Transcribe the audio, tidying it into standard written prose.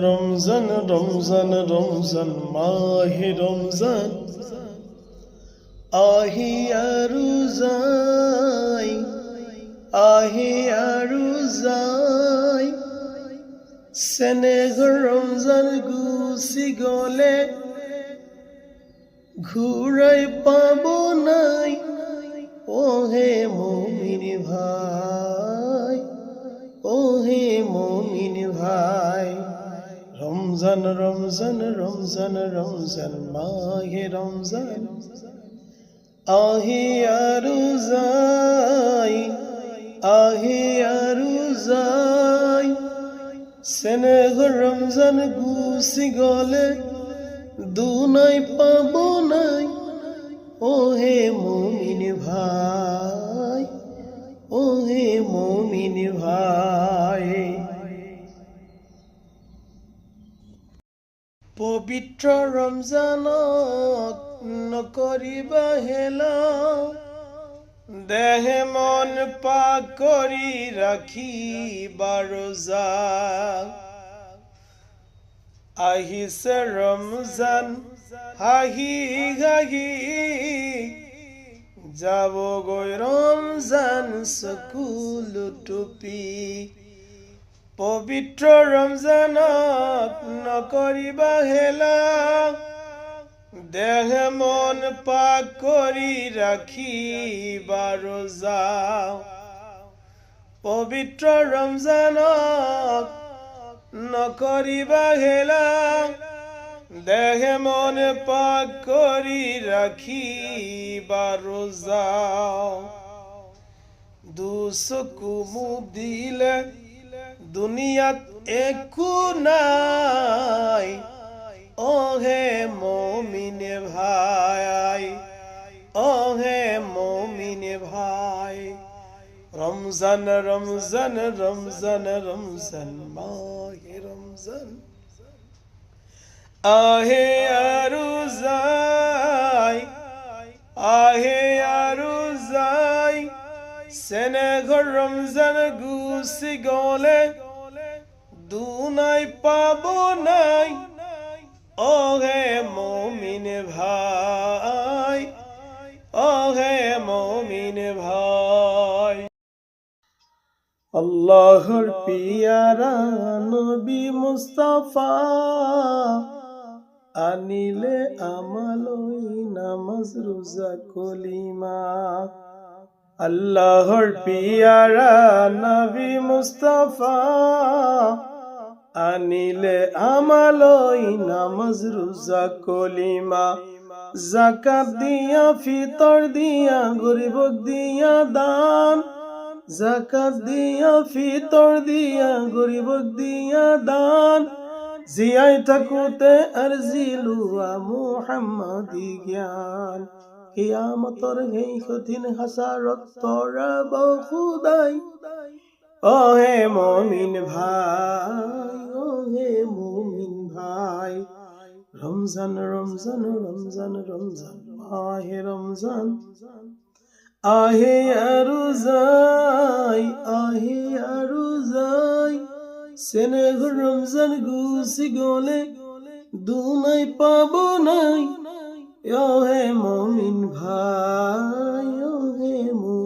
রমজান রমজান রমজান মাহে রমজান আহিয়ারু যাই আহিয়ারু যাই সেনেগর রমজান গুছি গলে ঘুরাই পাবো নাই ওহে মুমিন ভাই ওহে মুমিন ভাই রমজান রমজান রমজান রমজান মাহে রমজান আহিয়ারু যাই আহিয়ারু যাই সেনেগর রমজান গুছি গলে দুনাই পাবো নাই ওহে মুমিন ভাই ওহে মুমিন ভাই পবিত্র রমজানত নকৰিবা হেলা দেহে মন পাক কৰি ৰাখিবা ৰোজা আহিছে ৰমজান হাঁহি হাঁহি যাবগৈ ৰমজান চকুল টুপি পবিত্ৰ ৰমজানত নকৰিবা হেলা দেহে মন পাক কৰি ৰাখিবা ৰোজা পবিত্ৰ ৰমজানত নকৰিবা হেলা দেহে মন পাক কৰি ৰাখিবা ৰোজা দুচকু মুদিলে দুনিয়াত একো নাই ওহে মুমিন ভাই ওহে মুমিন ভাই রমজান রমজান রমজান রমজান মাহে রমজান আহে আরু যাই আহে আরু যাই সেনেগর রমজান গুছি গলে দুনাই পাবো নাই ওহে মুমিন ভাই ওহে মুমিন ভাই আল্লাহর পিয়ারা নবী মুস্তাফা আনিলে আমালই নামাজ রোজা কলিমা আল্লাহর পিয়ারা নবী মুস্তাফা আনিলে আমালই নামাজ রোজা কলিমা যাকাত দিয়া ফিতর দিয়া গরিবক দিয়া দান যাকাত দিয়া ফিতর দিয়া গরিবক দিয়া দান জিয়াই থাকুতে আরজি লুয়া মুহাম্মাদি জ্ঞান কিয়ামতর এই কঠিন হাসারত তরাব খুদাই ওহে মুমিন ভাই ওহে মুমিন ভাই রমজান রমজান রমজান রমজান মাহে রমজান আহে আরু যাই আহে আরু যাই সেনেগর রমজান গুছি গলে দুনাই পাবো নাই ওহে মুমিন ভাই ওহে মুমিন